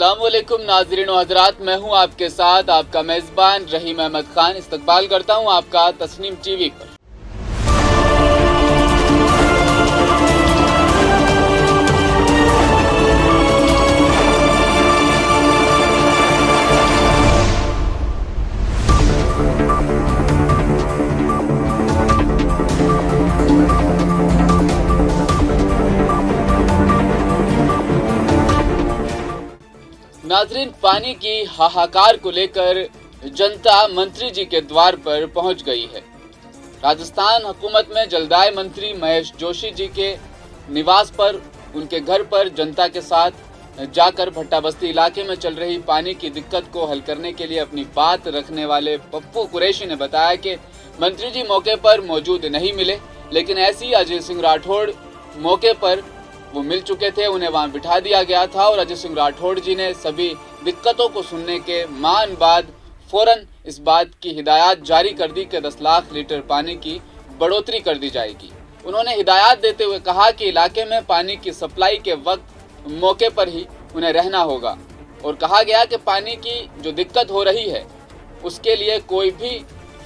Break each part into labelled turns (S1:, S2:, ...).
S1: अस्सलामुअलैकुम नाज़रीन व हज़रात, मैं हूं आपके साथ आपका मेज़बान रहीम अहमद खान। इस्तकबाल करता हूं आपका तस्नीम टीवी पर। नाज़रीन, पानी की हाहाकार को लेकर जनता मंत्री जी के द्वार पर पहुंच गई है। राजस्थान हुकूमत में जलदाय मंत्री महेश जोशी जी के निवास पर, उनके घर पर जनता के साथ जाकर भट्टा बस्ती इलाके में चल रही पानी की दिक्कत को हल करने के लिए अपनी बात रखने वाले पप्पू कुरैशी ने बताया कि मंत्री जी मौके पर मौजूद नहीं मिले, लेकिन ऐसी अजय सिंह राठौड़ मौके पर वो मिल चुके थे, उन्हें वहां बिठा दिया गया था और अजय सिंह राठौड़ जी ने सभी दिक्कतों को सुनने के मान बाद फौरन इस बात की हिदायत जारी कर दी कि 10 लाख लीटर पानी की बढ़ोतरी कर दी जाएगी। उन्होंने हिदायत देते हुए कहा कि इलाके में पानी की सप्लाई के वक्त मौके पर ही उन्हें रहना होगा और कहा गया कि पानी की जो दिक्कत हो रही है उसके लिए कोई भी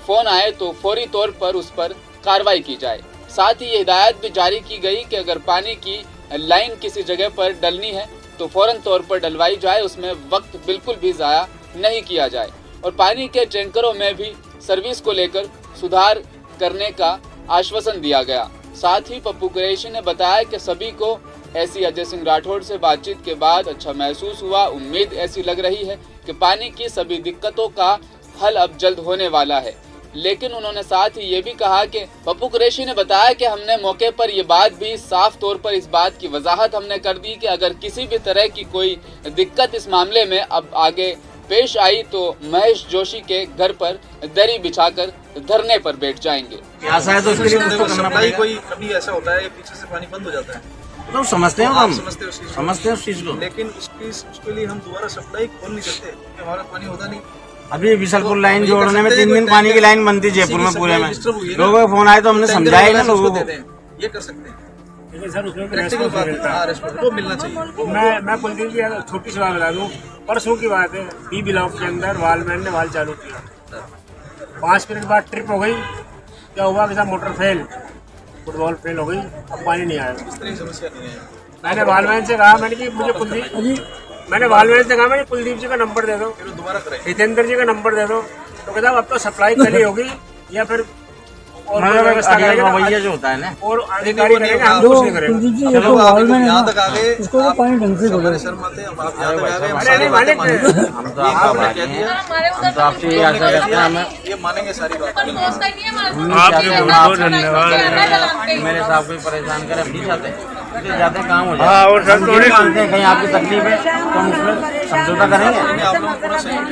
S1: फ़ोन आए तो फौरी तौर पर उस पर कार्रवाई की जाए। साथ ही ये हिदायत भी जारी की गई कि अगर पानी की लाइन किसी जगह पर डलनी है तो फौरन तौर पर डलवाई जाए, उसमें वक्त बिल्कुल भी ज़ाया नहीं किया जाए और पानी के टैंकरों में भी सर्विस को लेकर सुधार करने का आश्वासन दिया गया। साथ ही पप्पू कुरैशी ने बताया कि सभी को ऐसी अजय सिंह राठौड़ से बातचीत के बाद अच्छा महसूस हुआ। उम्मीद ऐसी लग रही है कि पानी की सभी दिक्कतों का हल अब जल्द होने वाला है। लेकिन उन्होंने साथ ही ये भी कहा कि पप्पू कुरैशी ने बताया कि हमने मौके पर ये बात भी साफ तौर पर इस बात की वजाहत हमने कर दी कि अगर किसी भी तरह की कोई दिक्कत इस मामले में अब आगे पेश आई तो महेश जोशी के घर पर दरी बिछाकर धरने पर बैठ जाएंगे।
S2: ऐसा है तो उसके लिए कुछ तो करना पड़ेगा।
S3: कोई कभी ऐसा होता है पीछे से पानी बंद हो जाता है
S2: तो समझते हैं
S3: आप
S2: हम, समझते हैं उस चीज को,
S3: लेकिन उसके लिए हम दोबारा सप्लाई खोल नहीं सकते क्योंकि हमारा पानी होता नहीं।
S2: अभी बिशलपुर लाइन जोड़ने में 3 दिन पानी की लाइन बनती जयपुर में पूरे में। लोगों का फोन आए तो हमने समझाया ना लोगों को,
S3: ये कर सकते हैं
S4: सर उसमें
S3: प्रैक्टिकल बात है। हाँ, रेस्पॉन्स वो मिलना चाहिए।
S4: मैं कुलदीप जी छोटी सी बात बता दूं, परसों की बात है, बी ब्लॉक के अंदर वालमैन ने वाल चालू किया, 5 मिनट बाद ट्रिप हो गई। क्या हुआ कि मोटर फेल, फुटबॉल फेल हो गई, अब पानी नहीं आया।
S3: इस तरह की समस्या नहीं है।
S4: मैंने वालमैन से कहा, मैंने वालमैन से कहा मैंने कुलदीप जी का नंबर दे दो,
S3: फिर दोबारा करें।
S4: हितेंद्र जी का नंबर दे दो, तो कहता अब तो सप्लाई कल ही होगी या फिर और व्यवस्था
S2: रवैया जो होता है ना
S4: और अधिकारी करेंगे, हम कुछ नहीं करेंगे।
S3: चलो आप यहाँ तक आ गए, इसको पानी ढंग से बोलो। शर्माते हैं आप, यहाँ तक आ गए,
S2: हम तो आपका बात नहीं है, हम तो आपसे ये आशा करते हैं, हमें
S3: ये मानेंगे सारी बात।
S2: मेरे साहब को परेशान करे, हम नहीं चाहते ज्यादा काम हो जाए और जानते हैं कहीं आपकी तकलीफ है तो हम उसमें समझौता करेंगे।
S3: आप लोग पूरा सहयोग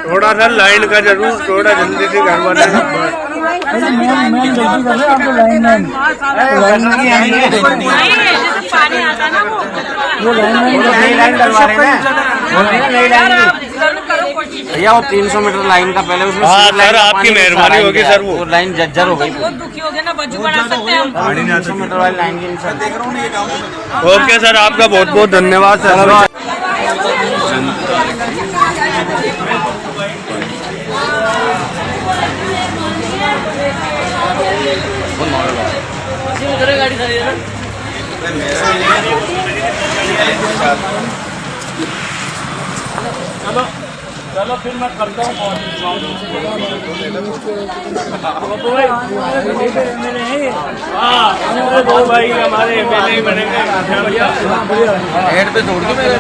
S4: थोड़ा सा लाइन का जरूर, थोड़ा जल्दी से घर वाले
S5: पानी आता ना वो
S2: नई लाइन डलवा रहे हैं, नई लाइन भैया वो 300 मीटर लाइन का पहले उसमें
S4: सर आपकी मेहरबानी होगी सर,
S2: वो लाइन जर्जर हो गई।
S5: बहुत दुखी हो गए ना, बच्चों बना सकते हैं हम।
S2: 300 मीटर वाली लाइन की
S3: देख रहा हूँ ना ये काम।
S4: ओके सर, आपका बहुत बहुत धन्यवाद सर। चलो फिर मैं करता हूँ। दो भाई हमारे एमएलए बनेंगे,
S2: हेड पे छोड़ के मेरे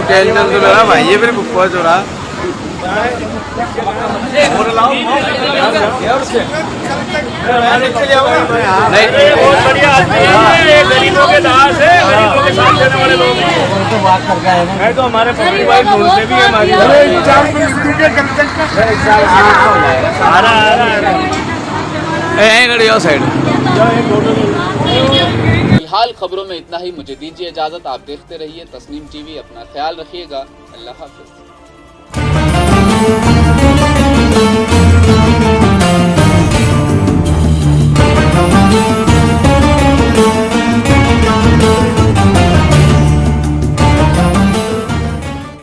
S3: टेंशन तो लगा भाई, ये फिर बुक्का चोरा
S4: बहुत बढ़िया आदमी है, गरीबों के दास है, गरीबों के साथ देने वाले लोग हैं।
S2: तो बात करके आए हैं
S4: तो हमारे पब्लिक भाई ढूंढते भी है हमारी।
S1: फिलहाल खबरों में इतना ही, मुझे दीजिए इजाजत। आप देखते रहिए तस्नीम टीवी, अपना ख्याल रखिएगा। अल्लाह हाफिज।